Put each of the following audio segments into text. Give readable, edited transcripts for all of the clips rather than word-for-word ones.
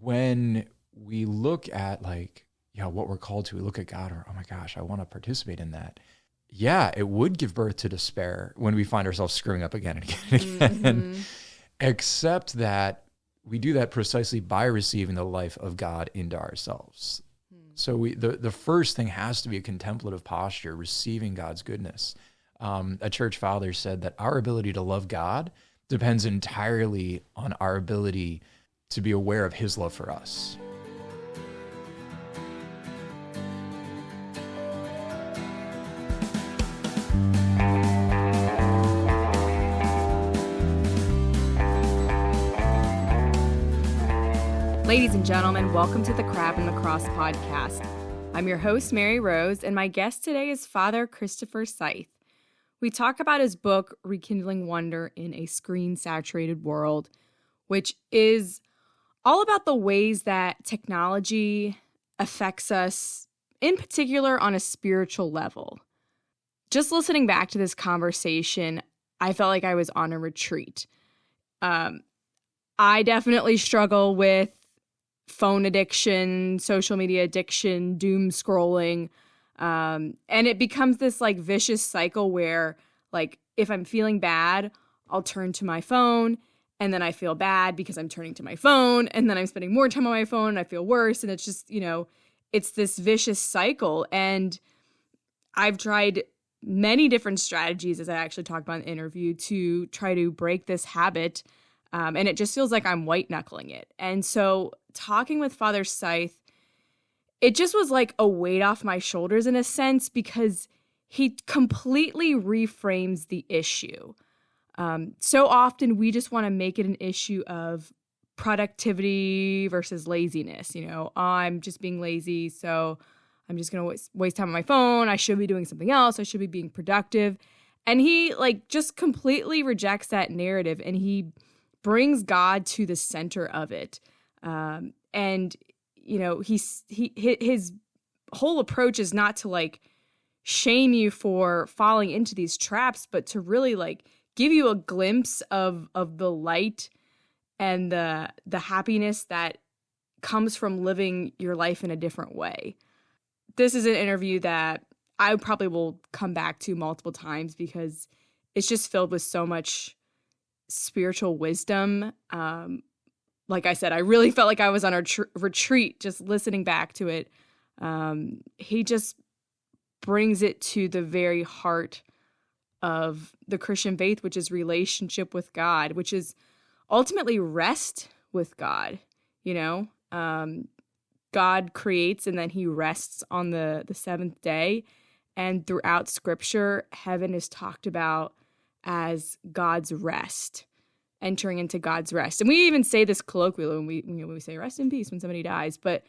when we look at what we're called to, we look at God, or, oh my gosh, I want to participate in that. Yeah, it would give birth to despair when we find ourselves screwing up again and again and again. Except that we do that precisely by receiving the life of God into ourselves. So the first thing has to be a contemplative posture, receiving God's goodness. A church father said that our ability to love God depends entirely on our ability to be aware of his love for us. Ladies and gentlemen, welcome to the Crab and the Cross podcast. I'm your host, Mary Rose, and my guest today is Father Christopher Seith. We talk about his book, Rekindling Wonder in a Screen-Saturated World, which is all about the ways that technology affects us, in particular on a spiritual level. Just listening back to this conversation, I felt like I was on a retreat. I definitely struggle with phone addiction, social media addiction, doom scrolling. And it becomes this vicious cycle where if I'm feeling bad, I'll turn to my phone and then I feel bad because I'm turning to my phone and then I'm spending more time on my phone and I feel worse. And it's just, it's this vicious cycle. And I've tried many different strategies, as I actually talked about in the interview, to try to break this habit. And it just feels like I'm white knuckling it. And so talking with Father Seith, it just was like a weight off my shoulders in a sense, because he completely reframes the issue. So often we just want to make it an issue of productivity versus laziness. I'm just being lazy, so I'm just going to waste time on my phone. I should be doing something else. I should be being productive. And he just completely rejects that narrative, and he brings God to the center of it. And his whole approach is not to shame you for falling into these traps, but to really give you a glimpse of the light and the happiness that comes from living your life in a different way. This is an interview that I probably will come back to multiple times because it's just filled with so much spiritual wisdom. Like I said, I really felt like I was on a retreat just listening back to it. He just brings it to the very heart of the Christian faith, which is relationship with God, which is ultimately rest with God. God creates and then he rests on the seventh day. And throughout Scripture, heaven is talked about as God's rest, entering into God's rest. And we even say this colloquially when we say rest in peace when somebody dies, but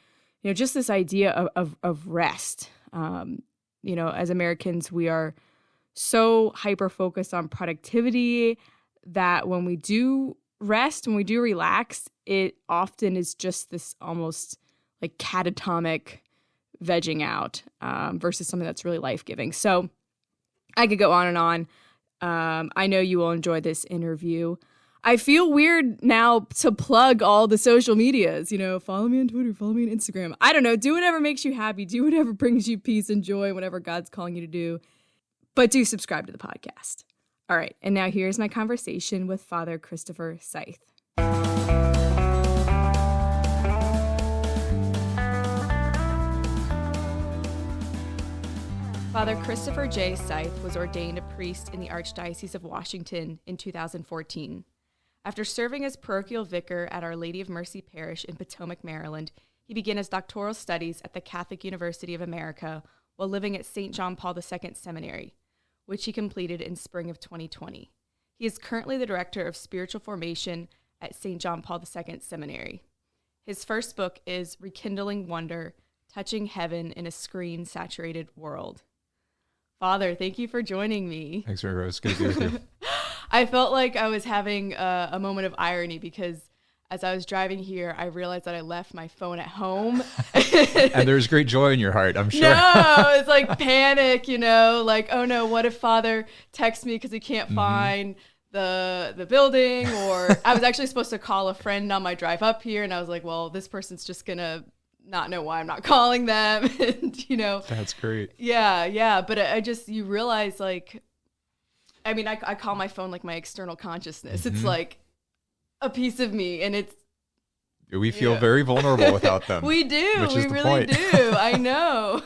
just this idea of rest. As Americans, we are so hyper-focused on productivity that when we do rest, when we do relax, it often is just this almost catatonic vegging out versus something that's really life-giving. So I could go on and on. I know you will enjoy this interview. I feel weird now to plug all the social medias. Follow me on Twitter, follow me on Instagram. I don't know. Do whatever makes you happy. Do whatever brings you peace and joy, whatever God's calling you to do. But do subscribe to the podcast. All right. And now here's my conversation with Father Christopher Seith. Father Christopher J. Seith was ordained a priest in the Archdiocese of Washington in 2014. After serving as parochial vicar at Our Lady of Mercy Parish in Potomac, Maryland, he began his doctoral studies at the Catholic University of America while living at St. John Paul II Seminary, which he completed in spring of 2020. He is currently the director of spiritual formation at St. John Paul II Seminary. His first book is Rekindling Wonder, Touching Heaven in a Screen-Saturated World. Father, thank you for joining me. Thanks, Mary Rose. Good to be with you. I felt like I was having a moment of irony because as I was driving here, I realized that I left my phone at home. And there's great joy in your heart, I'm sure. No, it's like panic, oh no, what if Father texts me because he can't find the building, or I was actually supposed to call a friend on my drive up here, and I was like, well, this person's just gonna not know why I'm not calling them. And That's great. Yeah, but I just, you realize, like, I mean, I call my phone like my external consciousness. It's like a piece of me, and it's, we feel very vulnerable without them. We do. We really do. I know.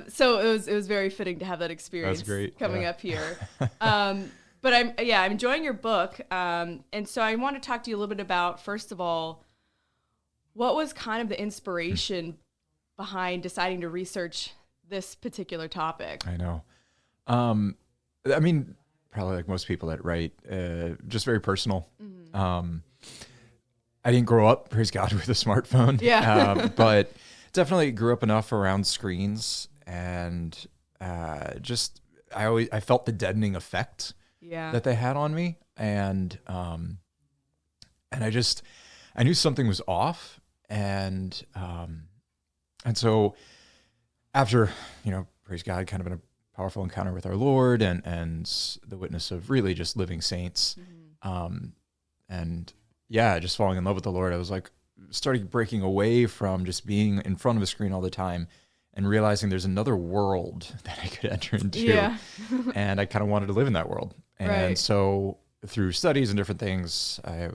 So it was very fitting to have that experience. That's great. Coming up here. But I'm enjoying your book. And so I want to talk to you a little bit about, first of all, what was kind of the inspiration behind deciding to research this particular topic? I know. I mean, probably like most people that write, just very personal. I didn't grow up, praise God, with a smartphone. Yeah. But definitely grew up enough around screens, and I felt the deadening effect that they had on me. And I knew something was off. And so after, praise God, kind of in a powerful encounter with our Lord and the witness of really just living saints, and just falling in love with the Lord, I was like, started breaking away from just being in front of a screen all the time and realizing there's another world that I could enter into. Yeah. And I kind of wanted to live in that world. And so through studies and different things, I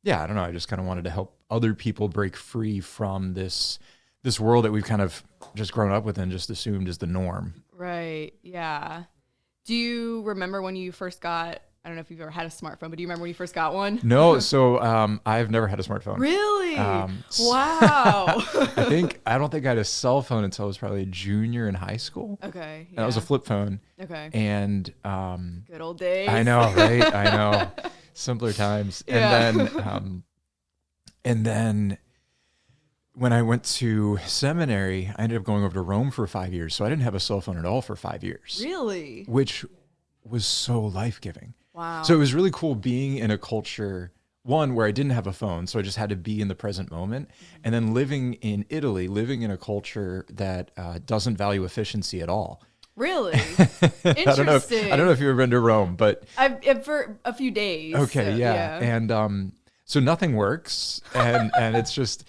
don't know, I just kind of wanted to help other people break free from this world that we've kind of just grown up with and just assumed is the norm. Right. Yeah. Do you remember when you first got, I don't know if you've ever had a smartphone, but do you remember when you first got one? No. So I've never had a smartphone. Really? Wow. I don't think I had a cell phone until I was probably a junior in high school. Okay. And that was a flip phone. Okay. And good old days. I know, right? I know. Simpler times. Yeah. And then when I went to seminary, I ended up going over to Rome for 5 years. So I didn't have a cell phone at all for 5 years. Really? Which was so life-giving. Wow. So it was really cool being in a culture, one, where I didn't have a phone, so I just had to be in the present moment. And then living in Italy, living in a culture that doesn't value efficiency at all. Really? Interesting. I don't know if you've ever been to Rome, but I've for a few days. Okay, so, yeah. And so nothing works, and it's just,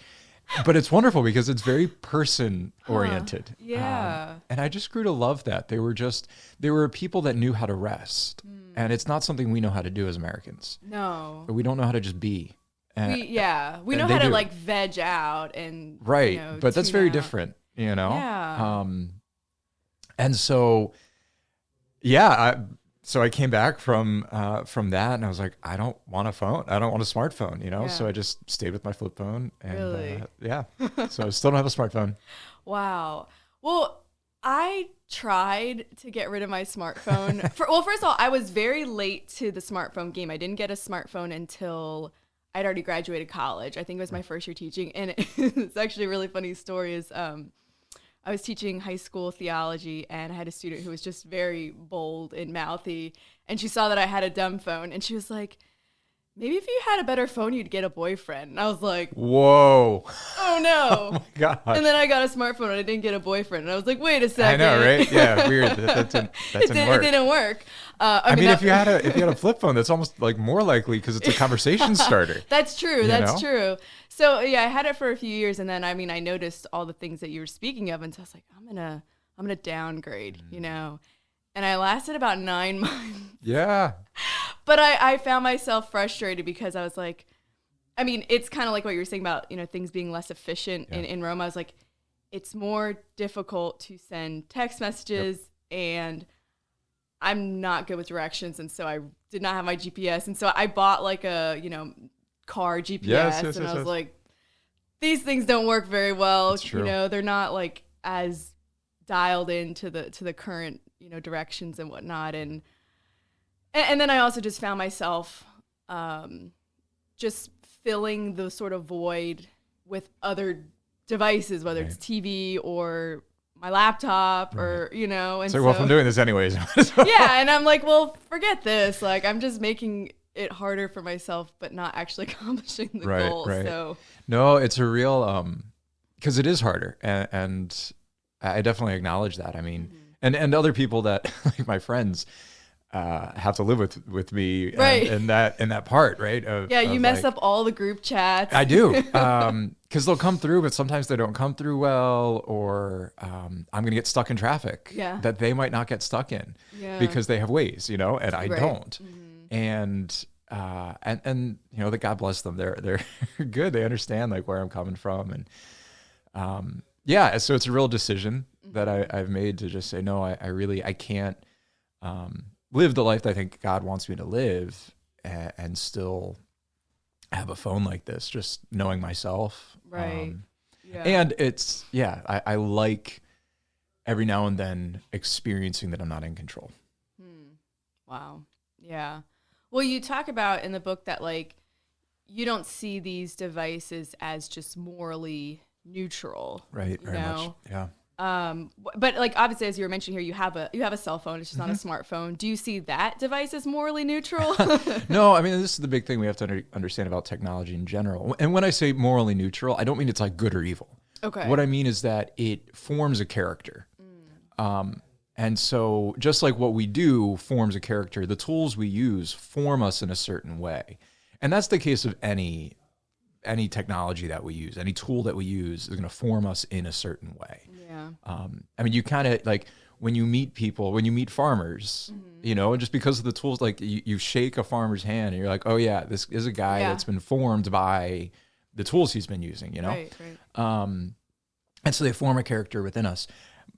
but it's wonderful because it's very person oriented. Yeah. And I just grew to love that. They were people that knew how to rest, and it's not something we know how to do as Americans. No. We don't know how to just be. We know how to like veg out and right, but that's very out. different, Yeah. And so, so I came back from that, and I was like, I don't want a phone. I don't want a smartphone, Yeah. So I just stayed with my flip phone, and Really? So I still don't have a smartphone. Wow. Well, I tried to get rid of my smartphone. First of all, I was very late to the smartphone game. I didn't get a smartphone until I'd already graduated college. I think it was my first year teaching, and it's actually a really funny story. Is I was teaching high school theology, and I had a student who was just very bold and mouthy, and she saw that I had a dumb phone, and she was like, maybe if you had a better phone, you'd get a boyfriend. And I was like, whoa. Oh, no. Oh, my gosh. And then I got a smartphone, and I didn't get a boyfriend. And I was like, wait a second. I know, right? Yeah, weird. That didn't work. It didn't work. I mean, if you had a flip phone, that's almost like more likely because it's a conversation starter. That's true. True. So yeah, I had it for a few years, and then I noticed all the things that you were speaking of, and so I was like, I'm gonna downgrade, And I lasted about 9 months. Yeah. But I found myself frustrated because I was like, I mean, it's kind of like what you were saying about, things being less efficient in Rome. I was like, it's more difficult to send text messages, and I'm not good with directions. And so I did not have my GPS. And so I bought like a, car GPS. Yes, I was like, these things don't work very well. That's true. They're not like as dialed into the current, directions and whatnot. And then I also just found myself just filling the sort of void with other devices, whether it's TV or my laptop or, And it's like, well, if I'm doing this anyways. Yeah. And I'm like, well, forget this. Like, I'm just making it harder for myself, but not actually accomplishing the goal. Right. So no, it's a real, because it is harder. And I definitely acknowledge that. I mean, and other people that, like my friends, have to live with me Right. in that part, right? You mess up all the group chats. I do, because they'll come through, but sometimes they don't come through well, or I'm going to get stuck in traffic that they might not get stuck in because they have ways, and I don't. And that God bless them. They're good. They understand like where I'm coming from, and so it's a real decision that I've made to just say no. I can't live the life that I think God wants me to live, and still have a phone like this. Just knowing myself, right? And it's I like every now and then experiencing that I'm not in control. Wow. Yeah. Well, you talk about in the book that like you don't see these devices as just morally neutral, right? Very much, yeah. But like obviously, as you were mentioning here, you have a cell phone. It's just not a smartphone. Do you see that device as morally neutral? No, I mean this is the big thing we have to understand about technology in general. And when I say morally neutral, I don't mean it's like good or evil. Okay. What I mean is that it forms a character. And so just like what we do forms a character, the tools we use form us in a certain way. And that's the case of any technology that we use. Any tool that we use is going to form us in a certain way. Yeah. I mean, you kind of like when you meet farmers, just because of the tools, like you shake a farmer's hand and you're like, oh yeah, this is a guy that's been formed by the tools he's been using, Right. And so they form a character within us.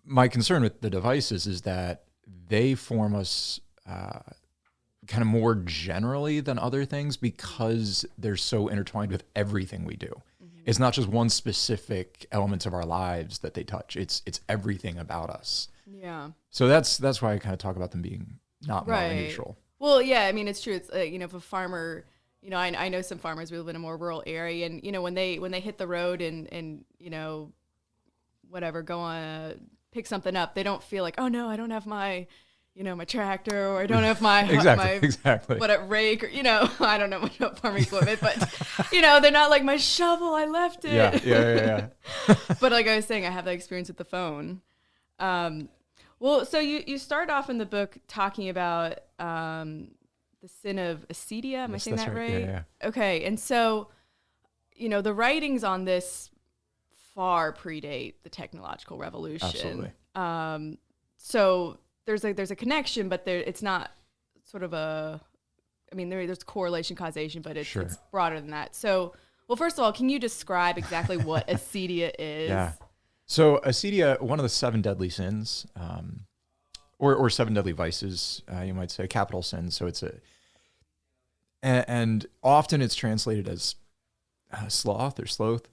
My concern with the devices is that they form us kind of more generally than other things because they're so intertwined with everything we do. It's not just one specific element of our lives that they touch. It's everything about us. Yeah. So that's why I kind of talk about them being not morally neutral. Well, yeah, I mean, it's true. It's if a farmer, I know some farmers. We live in a more rural area, and when they hit the road and whatever, go on pick something up, they don't feel like, oh no, I don't have my my tractor, or I don't have my exactly what rake, or I don't know much about farming equipment, but they're not like my shovel, I left it. Yeah. But like I was saying, I have that experience with the phone. Well, so you start off in the book talking about the sin of acedia. Am I saying that right? Yeah. Okay, and so the writings on this far predate the technological revolution. Absolutely. So there's a connection, but it's not sort of there's correlation, causation, but it's broader than that. So, well, first of all, can you describe exactly what acedia is? Yeah. So acedia, one of the 7 deadly sins, or 7 deadly vices, you might say, capital sins. So it's and often it's translated as sloth or sloth.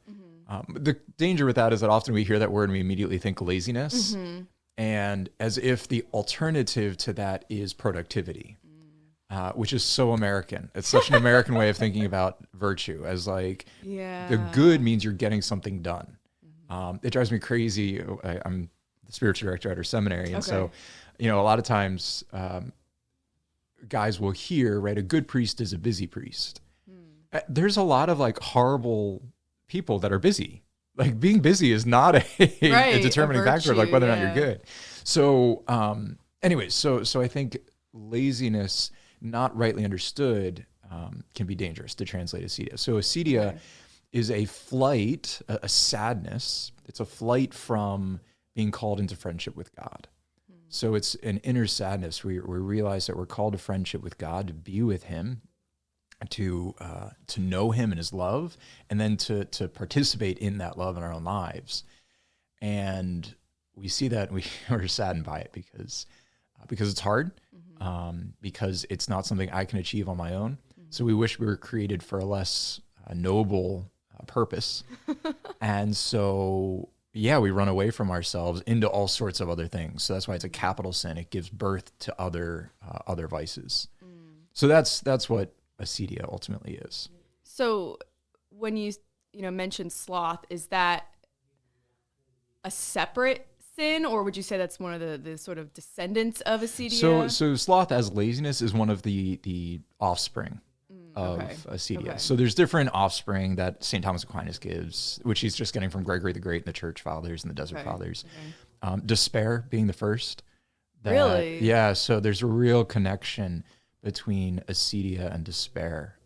The danger with that is that often we hear that word and we immediately think laziness. And as if the alternative to that is productivity, which is so American. It's such an American way of thinking about virtue, as like the good means you're getting something done. It drives me crazy. I'm the spiritual director at our seminary. And so, a lot of times guys will hear, right, a good priest is a busy priest. There's a lot of like horrible people that are busy. Like being busy is not a determining factor of like whether or not you're good. So anyways, so I think laziness, not rightly understood, can be dangerous to translate acedia. So acedia is a flight, a sadness. It's a flight from being called into friendship with God. So it's an inner sadness. We realize that we're called to friendship with God, to be with him, to know him and his love, and then to participate in that love in our own lives. And we see that we're saddened by it because it's hard, because it's not something I can achieve on my own. So we wish we were created for a less noble purpose. And so, we run away from ourselves into all sorts of other things. So that's why it's a capital sin. It gives birth to other vices. So that's what acedia ultimately is. So when you mentioned sloth, is that a separate sin, or would you say that's one of the sort of descendants of acedia? So sloth as laziness is one of the offspring of acedia. Okay. So there's different offspring that St. Thomas Aquinas gives, which he's just getting from Gregory the Great and the Church Fathers and the Desert Fathers. Despair being the first. Really? Yeah. So there's a real connection between acedia and despair.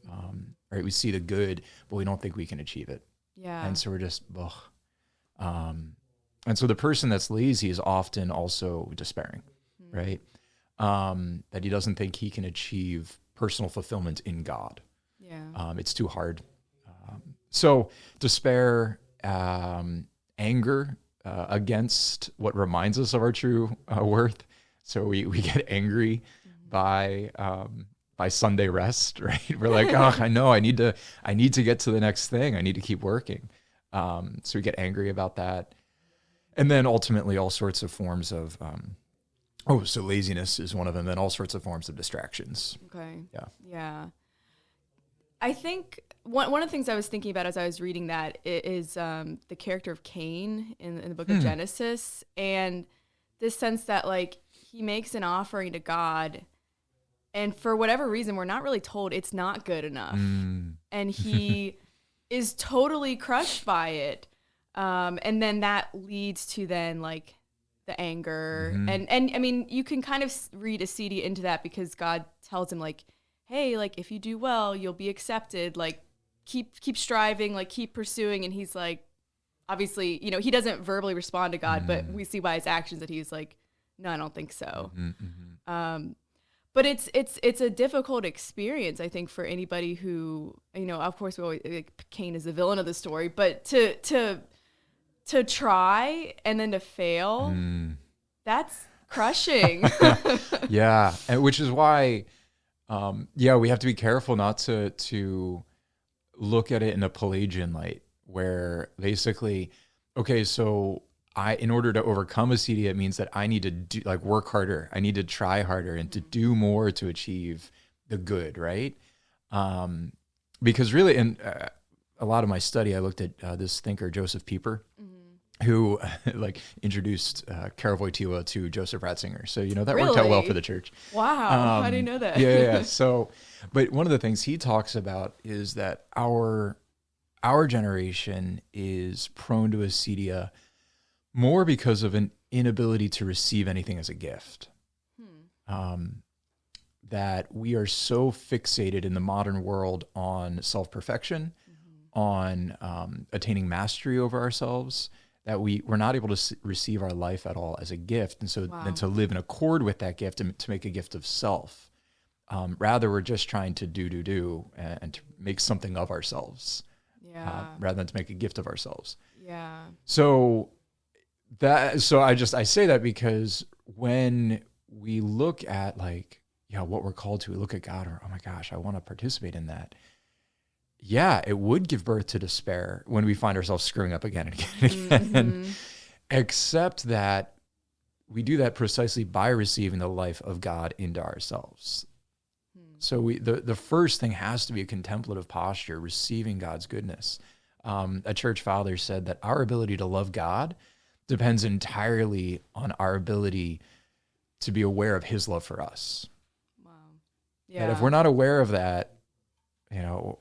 Right? We see the good, but we don't think we can achieve it. Yeah. And so we're just, ugh. And so the person that's lazy is often also despairing, right? That he doesn't think he can achieve personal fulfillment in God. Yeah. It's too hard. So despair, anger against what reminds us of our true worth. So we get angry by Sunday rest, right? We're like, oh, I know I need to get to the next thing. I need to keep working. So we get angry about that. And then ultimately all sorts of forms of, so laziness is one of them. Then all sorts of forms of distractions. Okay. Yeah. Yeah. I think one of the things I was thinking about as I was reading that is the character of Cain in the book of Genesis, and this sense that like he makes an offering to God, and for whatever reason, we're not really told it's not good enough. And he is totally crushed by it. And then that leads to then like the anger. And I mean, you can kind of read acedia into that because God tells him like, hey, like if you do well, you'll be accepted. Like keep striving, like keep pursuing. And he's like, obviously, you know, he doesn't verbally respond to God, but we see by his actions that he's like, no, I don't think so. But it's a difficult experience, I think, for anybody who, you know, of course, we always, like, Cain is the villain of the story, but to try and then to fail, that's crushing. Yeah, and which is why, we have to be careful not to look at it in a Pelagian light, where basically, okay, so in order to overcome acedia, it means that I need to work harder. I need to try harder and to do more to achieve the good, right? Because really, in a lot of my study, I looked at this thinker, Josef Pieper, who introduced Karol Wojtyła to Joseph Ratzinger. So, you know, that worked out well for the church. Wow, I didn't know that. Yeah. So, but one of the things he talks about is that our generation is prone to acedia more because of an inability to receive anything as a gift. That we are so fixated in the modern world on self-perfection, on attaining mastery over ourselves, that we're not able to receive our life at all as a gift. And so then to live in accord with that gift and to make a gift of self. Rather, we're just trying to do and to make something of ourselves. Rather than to make a gift of ourselves. Yeah. So I say that because when we look at what we're called to, we look at God, or, oh my gosh, I want to participate in that. Yeah, it would give birth to despair when we find ourselves screwing up again and again and again. Except that we do that precisely by receiving the life of God into ourselves. So the first thing has to be a contemplative posture, receiving God's goodness. A church father said that our ability to love God depends entirely on our ability to be aware of his love for us. Wow. Yeah. That if we're not aware of that, you know,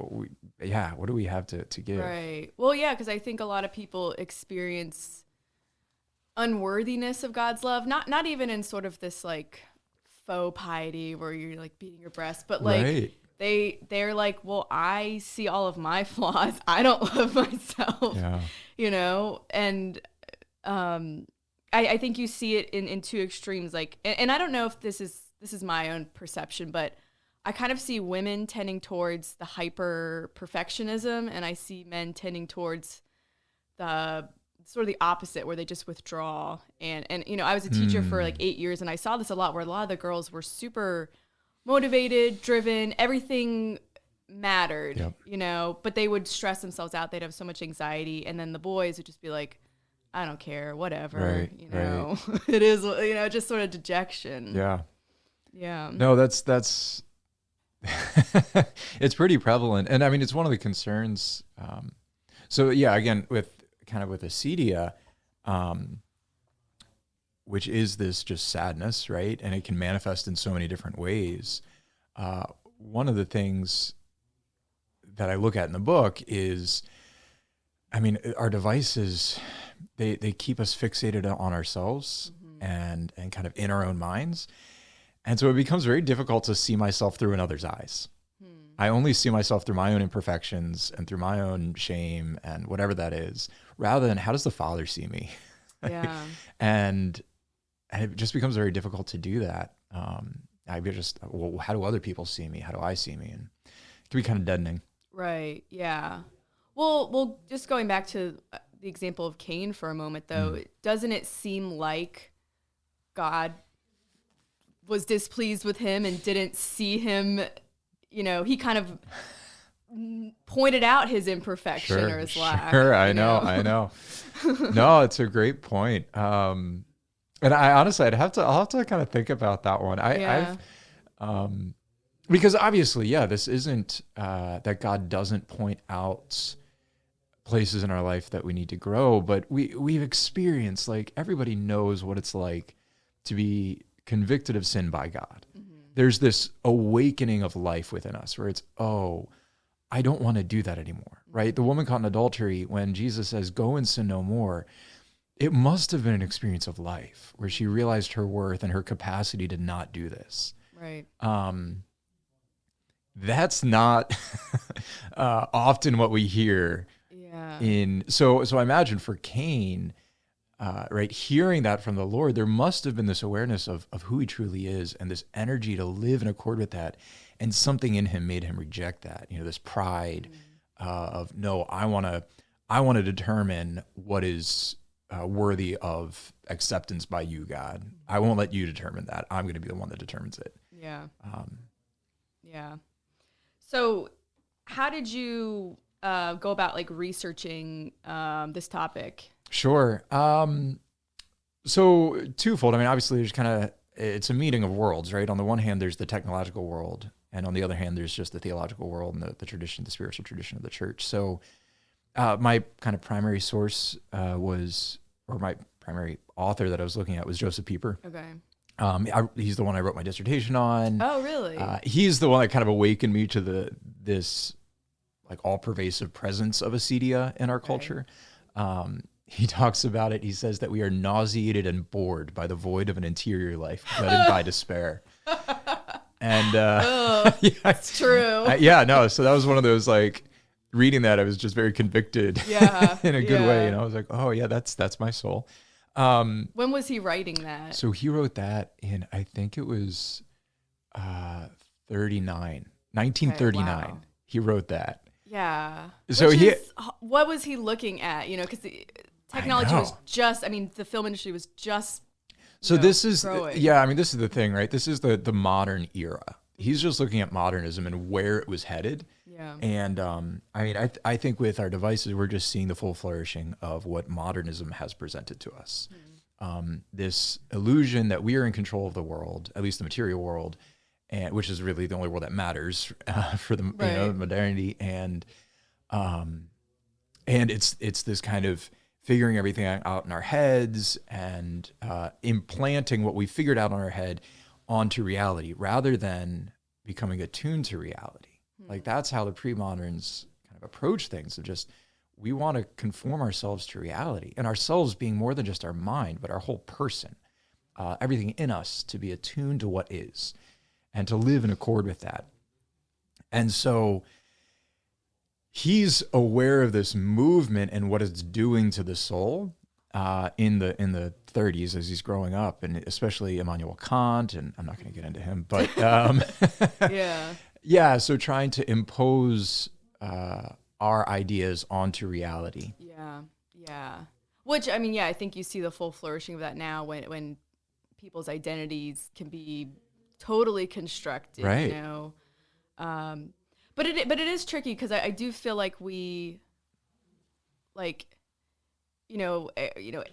what do we have to give? Right. Well, yeah, because I think a lot of people experience unworthiness of God's love, not even in sort of this like faux piety where you're like beating your breast, but like they're like, well, I see all of my flaws. I don't love myself. Yeah. You know, and I think you see it in two extremes. Like, and I don't know if this is my own perception, but I kind of see women tending towards the hyper perfectionism, and I see men tending towards the sort of the opposite, where they just withdraw. And you know, I was a teacher for like 8 years, and I saw this a lot, where a lot of the girls were super motivated, driven, everything mattered, you know, but they would stress themselves out. They'd have so much anxiety, and then the boys would just be like, I don't care, whatever, you know, it is, you know, just sort of dejection. Yeah. Yeah. No, that's it's pretty prevalent. And I mean, it's one of the concerns. So yeah, again, with acedia, which is this just sadness, right? And it can manifest in so many different ways. One of the things that I look at in the book is, I mean, our devices, they keep us fixated on ourselves. and kind of in our own minds. And so it becomes very difficult to see myself through another's eyes. I only see myself through my own imperfections and through my own shame and whatever that is, rather than how does the Father see me? Yeah. and it just becomes very difficult to do that. Well, how do other people see me? How do I see me? And it can be kind of deadening. Right. Yeah. Well, just going back to the example of Cain for a moment, though, doesn't it seem like God was displeased with him and didn't see him? He kind of pointed out his imperfection or his lack. Sure, I know. No, it's a great point. And I honestly, I'll have to kind of think about that one. Because obviously, this isn't that God doesn't point out places in our life that we need to grow, but we've experienced, like, everybody knows what it's like to be convicted of sin by God. There's this awakening of life within us where it's, I don't want to do that anymore, right? The woman caught in adultery, when Jesus says, go and sin no more, it must have been an experience of life where she realized her worth and her capacity to not do this. Right. That's not often what we hear. Yeah. So I imagine for Cain, right, hearing that from the Lord, there must have been this awareness of who he truly is and this energy to live in accord with that. And something in him made him reject that, this pride of, no, I want to determine what is worthy of acceptance by you, God. I won't let you determine that. I'm going to be the one that determines it. Yeah. Yeah. So how did you go about, like, researching this topic? Sure. So twofold. I mean, obviously it's a meeting of worlds, right? On the one hand, there's the technological world. And on the other hand, there's just the theological world and the spiritual tradition of the church. So my kind of primary source my primary author that I was looking at was Josef Pieper. Okay. He's the one I wrote my dissertation on. Oh, really? He's the one that kind of awakened me to this like all-pervasive presence of acedia in our culture. He talks about it. He says that we are nauseated and bored by the void of an interior life, gutted by despair. And it's true. So that was one of those, like, reading that, I was just very convicted in a good way. And I was like, oh yeah, that's my soul. When was he writing that? So he wrote that in, I think it was 1939. Wow. He wrote that. Yeah. So what was he looking at? Because the technology was just, the film industry was just this is, growing. This is the thing, right? This is the modern era. He's just looking at modernism and where it was headed. Yeah. And I think with our devices, we're just seeing the full flourishing of what modernism has presented to us. This illusion that we are in control of the world, at least the material world, and which is really the only world that matters for the modernity. And it's this kind of figuring everything out in our heads and implanting what we figured out on our head onto reality rather than becoming attuned to reality. Like, that's how the pre-moderns kind of approach things, of just, we want to conform ourselves to reality, and ourselves being more than just our mind, but our whole person, everything in us, to be attuned to what is and to live in accord with that. And so he's aware of this movement and what it's doing to the soul in the 30s as he's growing up, and especially Immanuel Kant, and I'm not going to get into him, but so trying to impose our ideas onto reality. Yeah. Which, I think you see the full flourishing of that now when people's identities can be totally constructed, right. But it is tricky, because I do feel like we, like,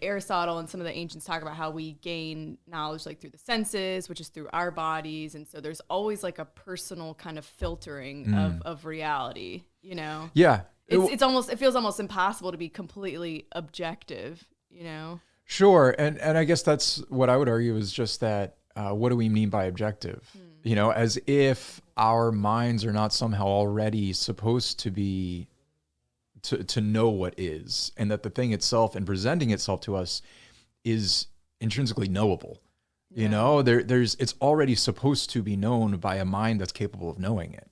Aristotle and some of the ancients talk about how we gain knowledge, like, through the senses, which is through our bodies. And so there's always, like, a personal kind of filtering of reality, Yeah. It feels almost impossible to be completely objective, Sure. And I guess that's what I would argue is just that, what do we mean by objective? As if our minds are not somehow already supposed to be to know what is, and that the thing itself and presenting itself to us is intrinsically knowable. Yeah. You know, it's already supposed to be known by a mind that's capable of knowing it.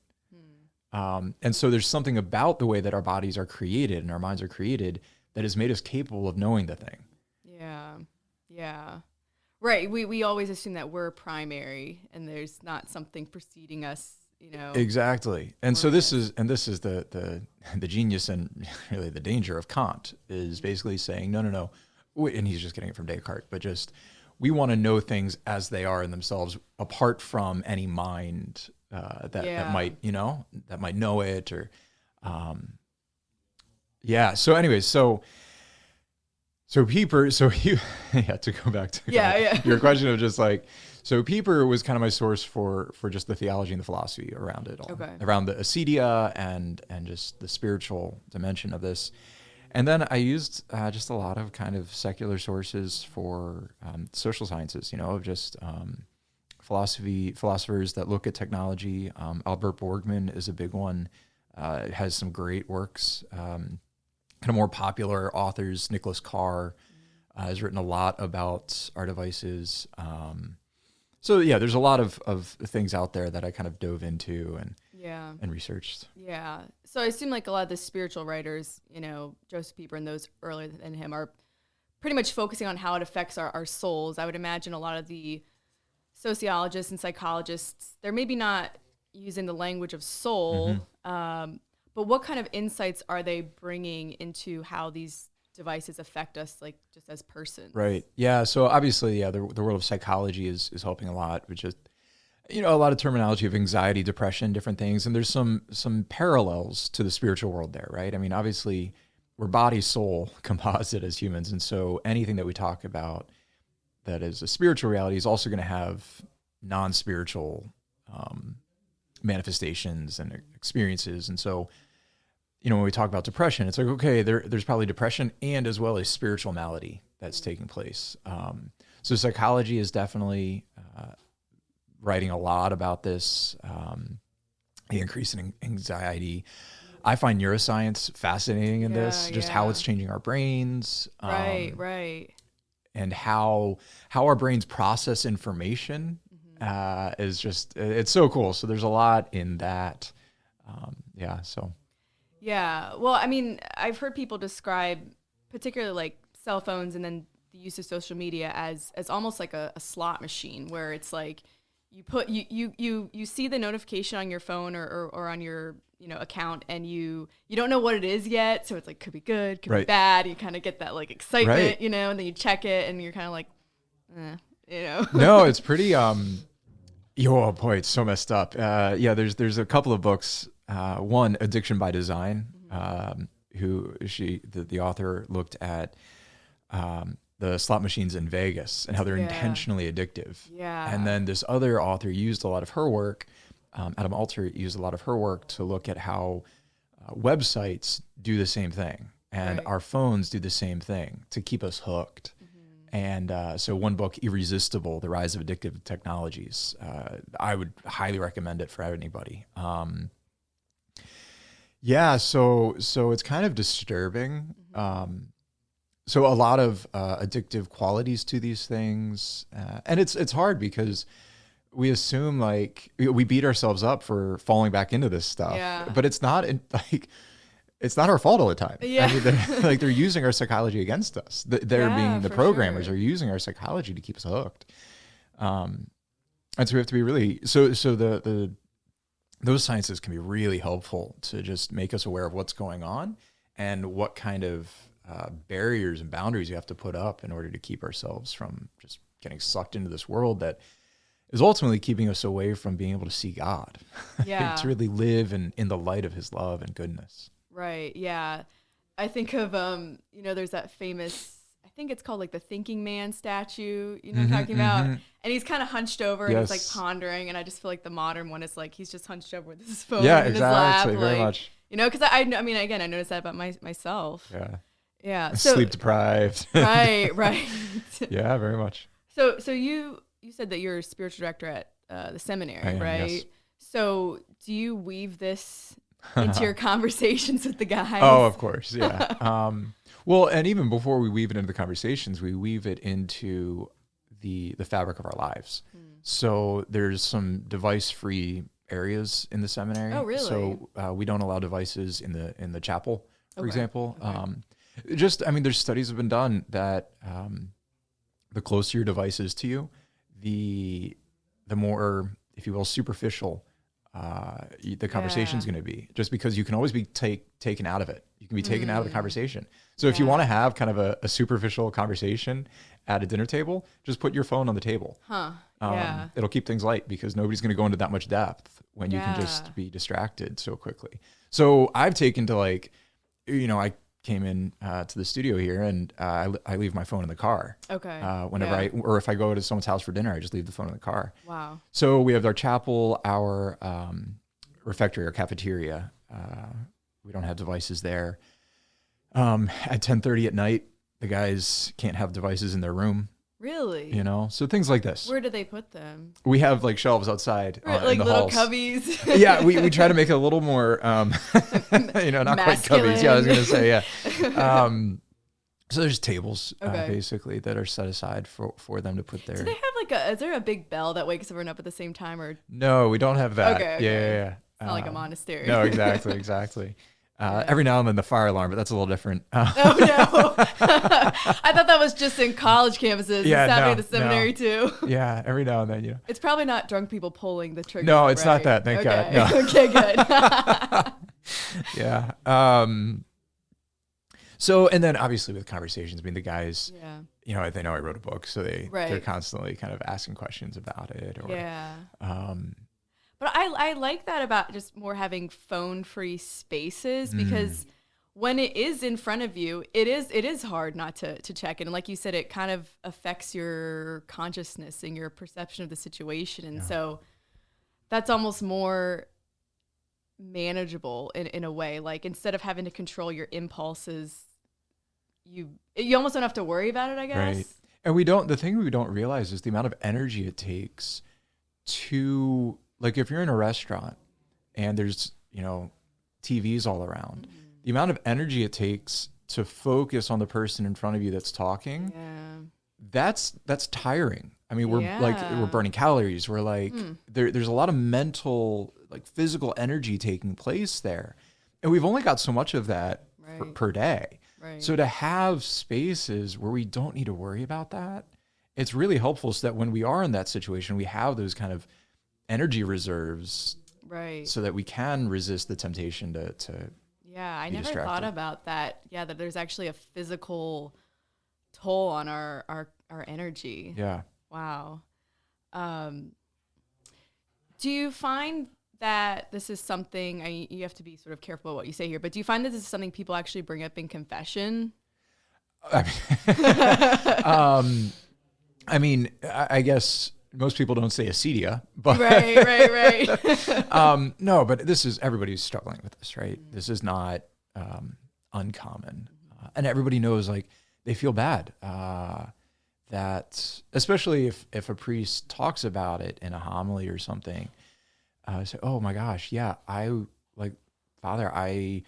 And so there's something about the way that our bodies are created and our minds are created that has made us capable of knowing the thing. Yeah. Yeah. Right. We always assume that we're primary and there's not something preceding us, you know. Exactly. And so this is the genius and really the danger of Kant is basically saying, no. And he's just getting it from Descartes, but just we want to know things as they are in themselves apart from any mind that might, you know, that might know it or, So anyways, so Pieper, to go back to your question of just like, so Pieper was kind of my source for just the theology and the philosophy around it all, around the acedia and just the spiritual dimension of this. And then I used just a lot of kind of secular sources for social sciences, you know, of just philosophers that look at technology. Albert Borgman is a big one. It has some great works. Kind of more popular authors, Nicholas Carr has written a lot about our devices. So yeah, there's a lot of things out there that I kind of dove into and researched. Yeah. So I assume like a lot of the spiritual writers, you know, Josef Pieper and those earlier than him are pretty much focusing on how it affects our souls. I would imagine a lot of the sociologists and psychologists, they're maybe not using the language of soul, but what kind of insights are they bringing into how these devices affect us, like just as persons? Right. Yeah. So obviously, the world of psychology is helping a lot, which is, you know, a lot of terminology of anxiety, depression, different things. And there's some parallels to the spiritual world there, right? I mean, obviously, we're body, soul composite as humans. And so anything that we talk about that is a spiritual reality is also going to have non-spiritual manifestations and experiences. And so, you know, when we talk about depression, it's like, okay, there's probably depression and as well as spiritual malady that's taking place. So psychology is definitely writing a lot about this, the increase in anxiety. I find neuroscience fascinating in this, just how it's changing our brains. Right. And how our brains process information is just, it's so cool. So there's a lot in that. Yeah. Well, I mean, I've heard people describe particularly like cell phones and then the use of social media as almost like a slot machine where it's like you see the notification on your phone or on your, you know, account and you don't know what it is yet. So it's like, could be good, could be bad. You kind of get that like excitement, you know, and then you check it and you're kind of like, you know. No, it's pretty, oh boy, it's so messed up. There's a couple of books. One, Addiction by Design, the author looked at the slot machines in Vegas and how they're intentionally addictive. Yeah. And then this other author used a lot of her work, Adam Alter used a lot of her work to look at how websites do the same thing and our phones do the same thing to keep us hooked. And so one book, Irresistible, The Rise of Addictive Technologies, I would highly recommend it for anybody. So it's kind of disturbing. So a lot of addictive qualities to these things. And it's hard because we assume like we beat ourselves up for falling back into this stuff, but it's not it's not our fault all the time. Yeah. I mean, they're using our psychology against us. They're being the programmers are using our psychology to keep us hooked. And so we have to be really, those sciences can be really helpful to just make us aware of what's going on and what kind of barriers and boundaries you have to put up in order to keep ourselves from just getting sucked into this world that is ultimately keeping us away from being able to see God. Yeah. To really live in the light of his love and goodness. Right. Yeah. I think of, there's that famous, I think it's called like the thinking man statue, you know what I'm talking about? And he's kind of hunched over and he's like pondering. And I just feel like the modern one is like, he's just hunched over with his phone in his lap. Very much. You know, because I mean, again, I noticed that about myself. Yeah. Yeah. So, sleep deprived. Right. Yeah, very much. So you said that you're a spiritual director at the seminary, right? Yes. So do you weave this into your conversations with the guys? Oh, of course. Yeah. Well, and even before we weave it into the conversations, we weave it into the fabric of our lives. So there's some device-free areas in the seminary. Oh, really? So we don't allow devices in the chapel, for example. Okay. There's studies have been done that the closer your device is to you, the more, if you will, superficial the conversation is going to be, just because you can always be taken out of it. You can be taken out of the conversation. So if you want to have kind of a superficial conversation at a dinner table, just put your phone on the table. It'll keep things light, because nobody's going to go into that much depth when you can just be distracted so quickly. So I've taken to, like, I came in to the studio here, and I leave my phone in the car. Okay. Whenever or if I go to someone's house for dinner, I just leave the phone in the car. Wow. So we have our chapel, our refectory, our cafeteria. We don't have devices there. At 10:30 at night, the guys can't have devices in their room. Really? So things like this. Where do they put them? We have like shelves outside, Like in the little halls. cubbies. Yeah, we try to make it a little more, not quite cubbies. Yeah, I was gonna say, yeah. So there's tables basically that are set aside for them to put their. Do they have is there a big bell that wakes everyone up at the same time, or? No, we don't have that. Okay. Yeah. It's not like a monastery. No, exactly. Every now and then the fire alarm, but that's a little different. Oh no! I thought that was just in college campuses. Yeah, It's happening no, at the seminary too. Yeah, every now and then, It's probably not drunk people pulling the trigger. No, it's not right? that. Thank God. No. Okay, good. Yeah. So, and then obviously with conversations, the guys, they know I wrote a book, so they're constantly kind of asking questions about it. But I like that about just more having phone-free spaces, because when it is in front of you, it is hard not to check it. And like you said, it kind of affects your consciousness and your perception of the situation. And so that's almost more manageable in a way. Like, instead of having to control your impulses, you almost don't have to worry about it, I guess. Right. And the thing we don't realize is the amount of energy it takes to, like, if you're in a restaurant and there's, TVs all around, the amount of energy it takes to focus on the person in front of you that's talking, that's tiring. We're burning calories. We're like, there's a lot of mental, like, physical energy taking place there. And we've only got so much of that per day. Right. So to have spaces where we don't need to worry about that, it's really helpful, so that when we are in that situation, we have those kind of energy reserves, so that we can resist the temptation to I be never distracted. thought about that. Yeah, that there's actually a physical toll on our energy. Yeah. Wow. Do you find that this is something, you have to be sort of careful about what you say here, but do you find that this is something people actually bring up in confession? I guess most people don't say acedia, but right. No, but everybody's struggling with this, right? This is not uncommon, and everybody knows, like, they feel bad that, especially if a priest talks about it in a homily or something, say, oh my gosh, yeah, Father, I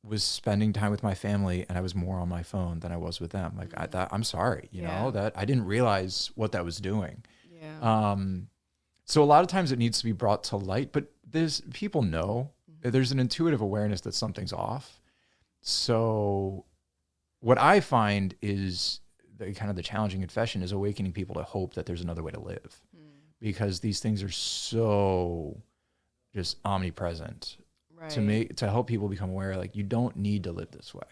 was spending time with my family and I was more on my phone than I was with them. Like, I'm sorry, that I didn't realize what that was doing. Yeah. So a lot of times it needs to be brought to light, but people know, there's an intuitive awareness that something's off. So what I find is the challenging confession is awakening people to hope that there's another way to live, because these things are so just omnipresent. To help people become aware, like, you don't need to live this way.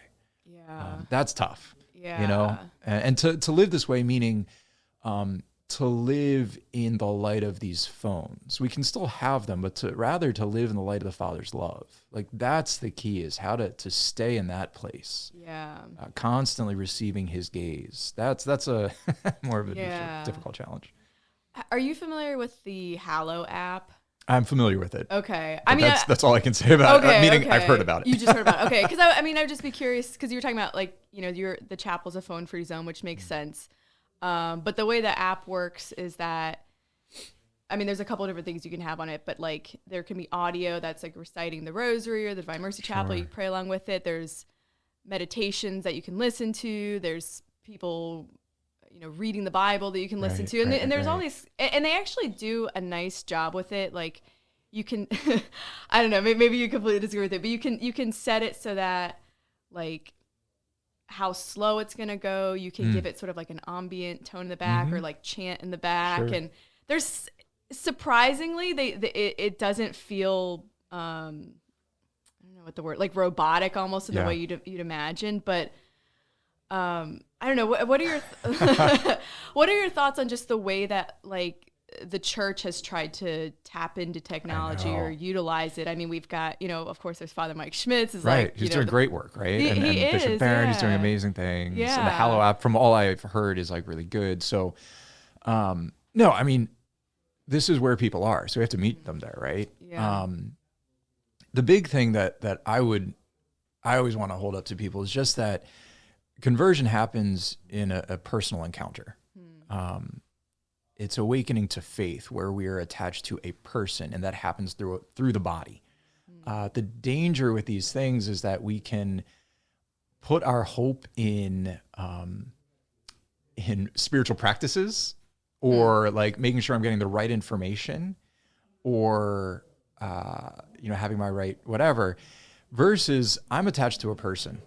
Yeah. That's tough. Yeah. And to live this way, meaning to live in the light of these phones. We can still have them, but rather to live in the light of the Father's love. Like, that's the key, is how to stay in that place. Yeah. Constantly receiving his gaze. That's a more of a difficult challenge. Are you familiar with the Hallow app? I'm familiar with it. Okay. That's all I can say about it. Meaning, I've heard about it. You just heard about it. Okay. Because I'd just be curious, because you were talking about, like, the chapel's a phone-free zone, which makes sense. But the way the app works is that, there's a couple of different things you can have on it, but, like, there can be audio that's, like, reciting the Rosary or the Divine Mercy Chapel. You pray along with it. There's meditations that you can listen to. There's people, reading the Bible that you can listen to. And there's all these, and they actually do a nice job with it. Like you can, I don't know, maybe you completely disagree with it, but you can set it so that like how slow it's going to go. You can give it sort of like an ambient tone in the back or like chant in the back. Sure. And there's surprisingly, it doesn't feel, I don't know what the word, like robotic almost in the way you'd imagine, but I don't know. What are your what are your thoughts on just the way that like the church has tried to tap into technology or utilize it? I mean, we've got, of course, there's Father Mike Schmitz is right. He's doing great work, right? And Bishop Barron, he's doing amazing things. Yeah. And the Hallow app, from all I've heard, is like really good. So, no, I mean, this is where people are, so we have to meet them there, right? Yeah. The big thing that I always want to hold up to people is just that conversion happens in a personal encounter. It's awakening to faith where we are attached to a person, and that happens through the body. The danger with these things is that we can put our hope in spiritual practices, or like making sure I'm getting the right information, or having my right whatever, versus I'm attached to a person,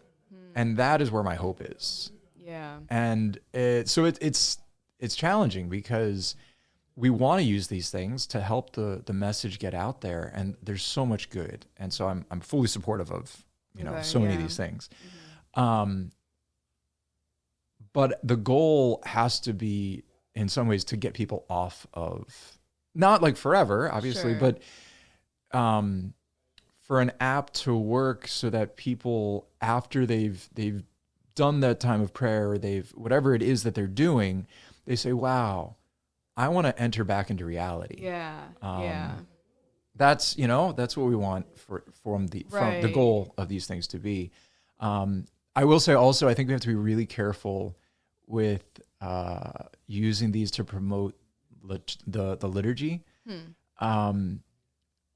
and that is where my hope is. Yeah. And so it's challenging because we want to use these things to help the message get out there, and there's so much good, and so I'm fully supportive of so many of these things. But the goal has to be, in some ways, to get people off of, not like forever, obviously, but for an app to work so that people, after they've done that time of prayer, or they've whatever it is that they're doing, they say, "Wow, I want to enter back into reality." Yeah, That's what we want from the goal of these things to be. I will say also, I think we have to be really careful with using these to promote the liturgy.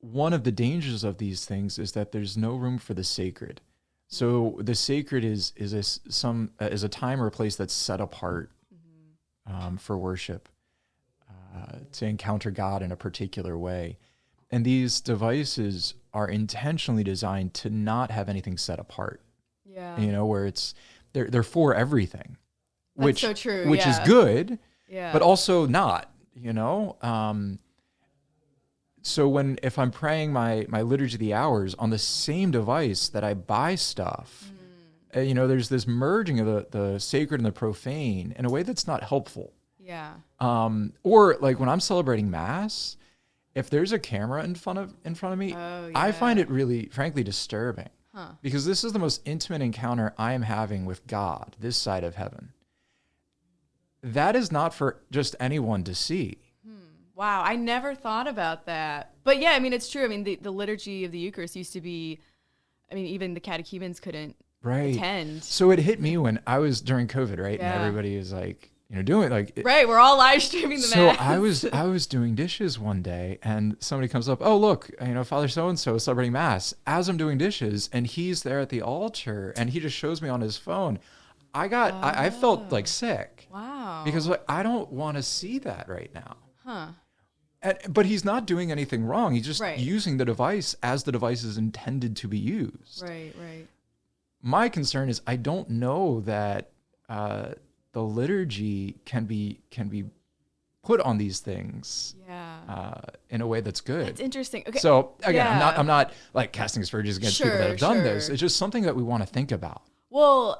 One of the dangers of these things is that there's no room for the sacred. So the sacred is a time or a place that's set apart for worship, to encounter God in a particular way. And these devices are intentionally designed to not have anything set apart. Yeah. Where they're for everything. That's so true. Which is good, but also not, so if I'm praying my Liturgy of the Hours on the same device that I buy stuff, there's this merging of the sacred and the profane in a way that's not helpful. Yeah. Or like when I'm celebrating Mass, if there's a camera in front of me, I find it really, frankly, disturbing. Because this is the most intimate encounter I am having with God, this side of heaven. That is not for just anyone to see. Wow, I never thought about that. But yeah, I mean, it's true. I mean, the liturgy of the Eucharist used to be, even the catechumens couldn't attend. So it hit me when I was during COVID, right? Yeah. And everybody was like, doing like... Right, we're all live streaming the Mass. So I was doing dishes one day, and somebody comes up, "Oh, look, Father so-and-so is celebrating Mass," as I'm doing dishes, and he's there at the altar, and he just shows me on his phone. I felt like sick. Wow. Because I don't want to see that right now. Huh. But he's not doing anything wrong. He's just using the device as the device is intended to be used. Right. My concern is I don't know that the liturgy can be put on these things in a way that's good. It's interesting. Okay. So again, I'm not like casting aspersions against people that have done this. It's just something that we want to think about. Well,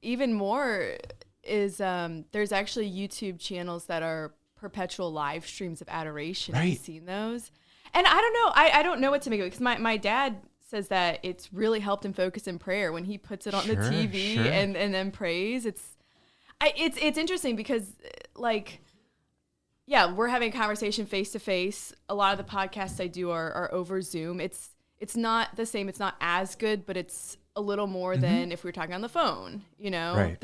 even more is there's actually YouTube channels that are perpetual live streams of adoration. Right. Have you seen those? And I don't know. I don't know what to make of it, because my dad says that it's really helped him focus in prayer when he puts it on the TV and then prays. It's interesting because we're having a conversation face to face. A lot of the podcasts I do are over Zoom. It's not the same. It's not as good, but it's a little more than if we were talking on the phone. Right,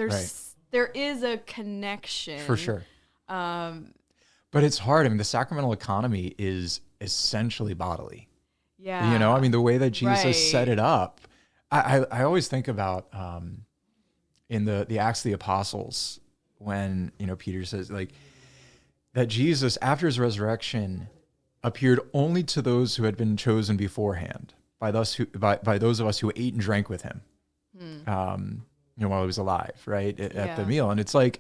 there is a connection for sure. But it's hard. The sacramental economy is essentially bodily. Yeah. The way that Jesus set it up. I always think about in the Acts of the Apostles, when, Peter says like that Jesus, after his resurrection, appeared only to those who had been chosen beforehand by those of us who ate and drank with him, while he was alive, right, at the meal. And it's like,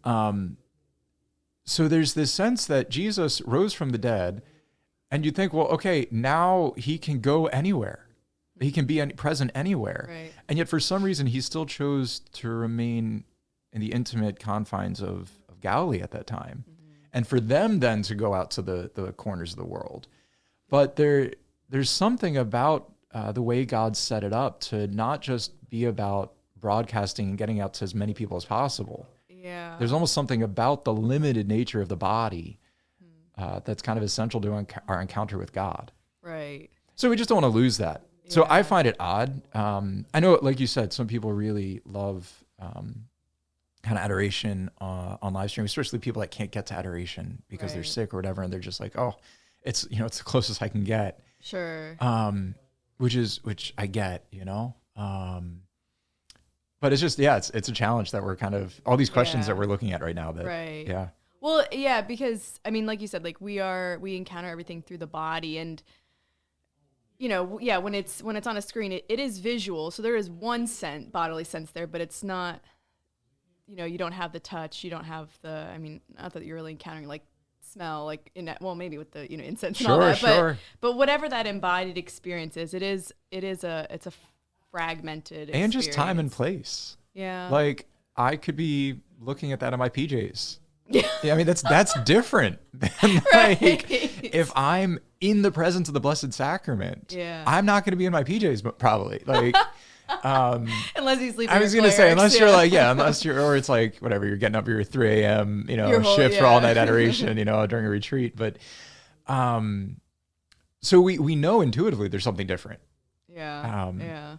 so there's this sense that Jesus rose from the dead, and you think, well, okay, now he can go anywhere. He can be present anywhere. Right. And yet for some reason, he still chose to remain in the intimate confines of Galilee at that time. And for them then to go out to the corners of the world. But there's something about the way God set it up to not just be about broadcasting and getting out to as many people as possible. Yeah. There's almost something about the limited nature of the body that's kind of essential to our encounter with God. Right. So we just don't want to lose that. Yeah. So I find it odd. I know, like you said, some people really love kind of adoration on live stream, especially people that can't get to adoration because they're sick or whatever, and they're just like, oh, it's it's the closest I can get. Sure. Which I get, but it's just it's a challenge that we're kind of all these questions that we're looking at right now. That yeah. Well, yeah, because I mean, like you said, like we encounter everything through the body, and when it's on a screen, it is visual, so there is one bodily sense there, but it's not. You don't have the touch, you don't have the, I mean, not that you're really encountering like smell, like maybe with the, incense and all that, but whatever that embodied experience is, it's a fragmented experience. And just time and place. Yeah. Like I could be looking at that in my PJs. Yeah. I mean, that's different than like if I'm in the presence of the Blessed Sacrament, I'm not going to be in my PJs, but probably like, unless you sleep. I was going to say, unless you're like, unless you're, or it's like, whatever, you're getting up your 3 a.m., shift for all night adoration, during a retreat. But, so we know intuitively there's something different. Yeah.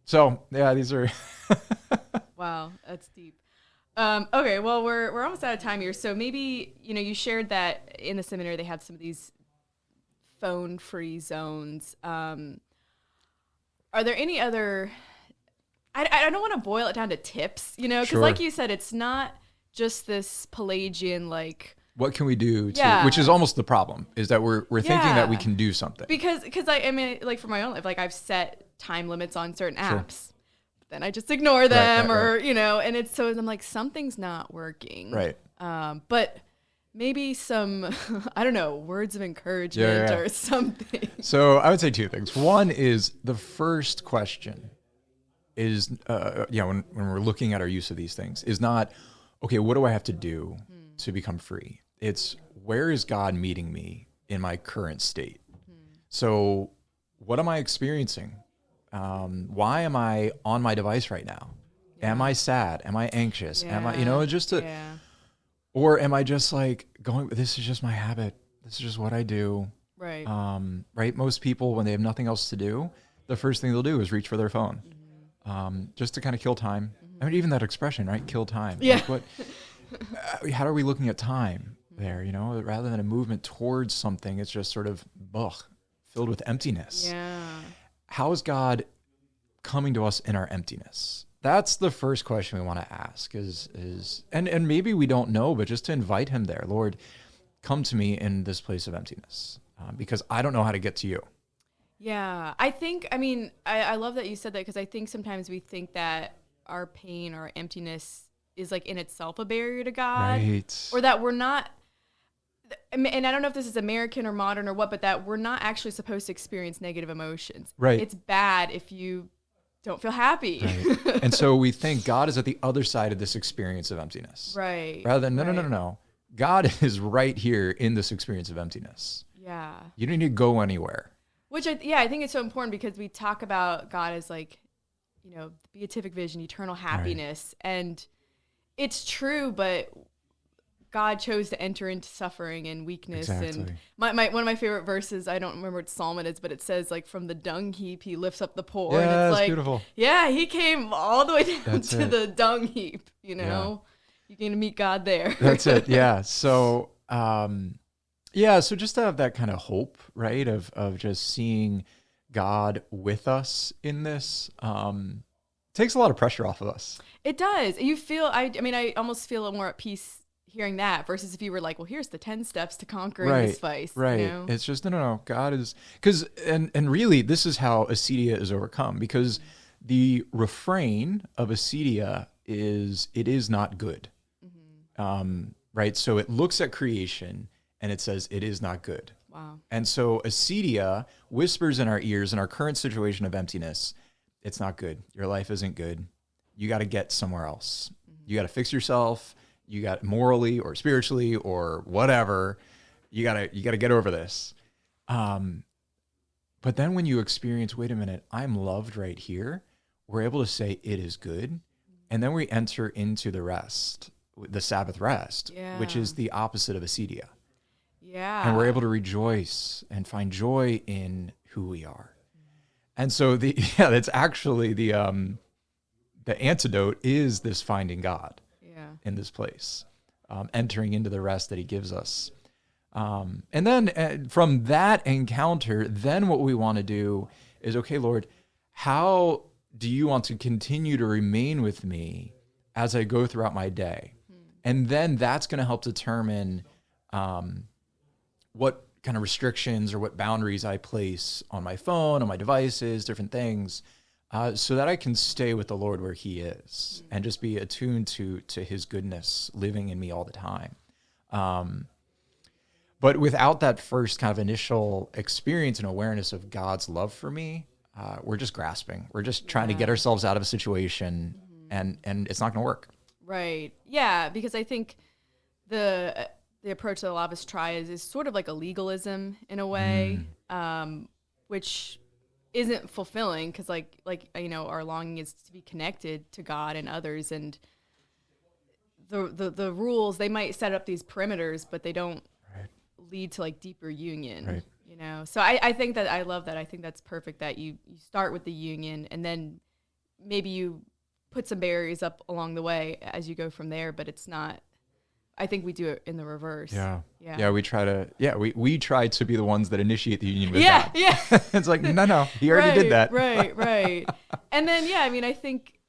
So these are. Wow. That's deep. Okay. Well, we're almost out of time here. So maybe, you shared that in the seminary, they have some of these phone-free zones. Are there any other, I don't want to boil it down to tips, because like you said, it's not just this Pelagian, like. What can we do which is almost the problem, is that we're thinking that we can do something. Because I mean, like for my own life, like I've set time limits on certain apps, but then I just ignore them and it's, so I'm like, something's not working. Right. But maybe some, I don't know, words of encouragement or something. So I would say 2 things. One is the first question is, when we're looking at our use of these things, is not, okay, what do I have to do to become free? It's, where is God meeting me in my current state? So what am I experiencing? Why am I on my device right now? Am I sad? Am I anxious? Am I, just to... Or am I just like going, this is just my habit. This is just what I do. Right. Right. Most people, when they have nothing else to do, the first thing they'll do is reach for their phone, just to kind of kill time. I mean, even that expression, right? Kill time. Yeah. Like how are we looking at time there? Rather than a movement towards something, it's just sort of filled with emptiness. Yeah. How is God coming to us in our emptiness? That's the first question we want to ask and maybe we don't know, but just to invite him there. Lord, come to me in this place of emptiness, because I don't know how to get to you. Yeah. I love that you said that, because I think sometimes we think that our pain or emptiness is like in itself a barrier to God. Right. Or that we're not, and I don't know if this is American or modern or what, but that we're not actually supposed to experience negative emotions. Right. It's bad if you don't feel happy. Right. And so we think God is at the other side of this experience of emptiness. Right. Rather than, no. God is right here in this experience of emptiness. Yeah. You don't need to go anywhere. Which, I think it's so important, because we talk about God as like, the beatific vision, eternal happiness. Right. And it's true, but God chose to enter into suffering and weakness. Exactly. And one of my favorite verses, I don't remember what psalm it is, but it says like, from the dung heap, he lifts up the poor. Yeah, and it's that's like, beautiful. Yeah, he came all the way down to the dung heap, You're going to meet God there. That's it. Yeah. So, so just to have that kind of hope, right? Of just seeing God with us in this, takes a lot of pressure off of us. It does. You feel, I mean, I almost feel more at peace hearing that versus if you were like, well, here's the 10 steps to conquering this vice. Right. You know? It's just, no. God is, because, and really, this is how acedia is overcome, because the refrain of acedia is, it is not good. Right. So it looks at creation and it says, it is not good. Wow. And so acedia whispers in our ears in our current situation of emptiness, it's not good. Your life isn't good. You got to get somewhere else. You got to fix yourself. You got morally or spiritually or whatever. You got to get over this. But then when you experience, wait a minute, I'm loved right here, we're able to say it is good. And then we enter into the rest, the Sabbath rest, which is the opposite of acedia. Yeah. And we're able to rejoice and find joy in who we are. And so that's actually the antidote is this finding God in this place, entering into the rest that he gives us. And then from that encounter, then what we want to do is, okay, Lord, how do you want to continue to remain with me as I go throughout my day? And then that's going to help determine what kind of restrictions or what boundaries I place on my phone, on my devices, different things, so that I can stay with the Lord where he is and just be attuned to his goodness living in me all the time. But without that first kind of initial experience and awareness of God's love for me, we're just grasping. We're just trying to get ourselves out of a situation, and it's not going to work. Right. Yeah, because I think the approach that a lot of us try is sort of like a legalism in a way, which isn't fulfilling because like our longing is to be connected to God and others, and the rules, they might set up these perimeters, but they don't lead to like deeper union. Right. So I think that, I love that. I think that's perfect that you start with the union and then maybe you put some barriers up along the way as you go from there, but it's not, I think we do it in the reverse. Yeah. We try to be the ones that initiate the union with God. Yeah. It's like, no, he already did that. Right. And then, I think,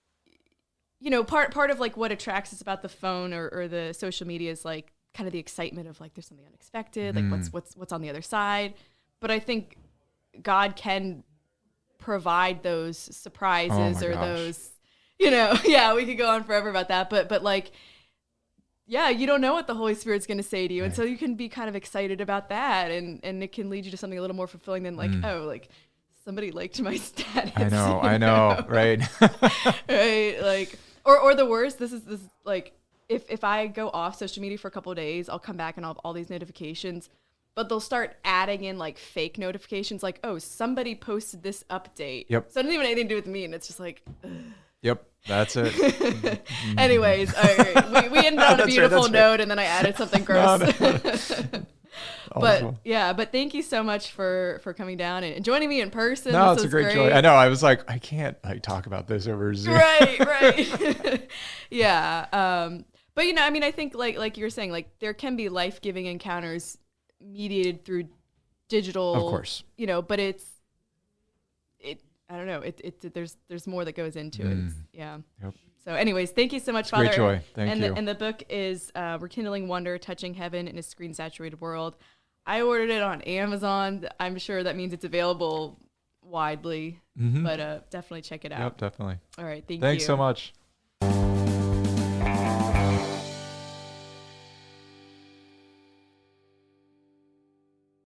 part of like what attracts us about the phone or the social media is like kind of the excitement of like, there's something unexpected, like what's on the other side. But I think God can provide those surprises those, we could go on forever about that, but like, you don't know what the Holy Spirit's going to say to you. And so you can be kind of excited about that. And it can lead you to something a little more fulfilling than like, like somebody liked my status. I know. Right. Right. Like, or the worst, this is like, if I go off social media for a couple of days, I'll come back and I'll have all these notifications, but they'll start adding in like fake notifications. Like, oh, somebody posted this update. Yep. So it doesn't even have anything to do with me. And it's just like, ugh. Yep, that's it. Anyways, all right. We ended on a beautiful note, and then I added something gross. But thank you so much for coming down and joining me in person. No, it's a great joy. I know. I was like, I can't talk about this over Zoom. Right. Yeah. But I think like you were saying, like there can be life-giving encounters mediated through digital. Of course. But I don't know. There's more that goes into it. Yeah. Yep. So anyways, thank you so much, Father. Great joy. Thank you. And the book is Rekindling Wonder, Touching Heaven in a Screen-Saturated World. I ordered it on Amazon. I'm sure that means it's available widely, but definitely check it out. Yep, definitely. All right. Thanks so much.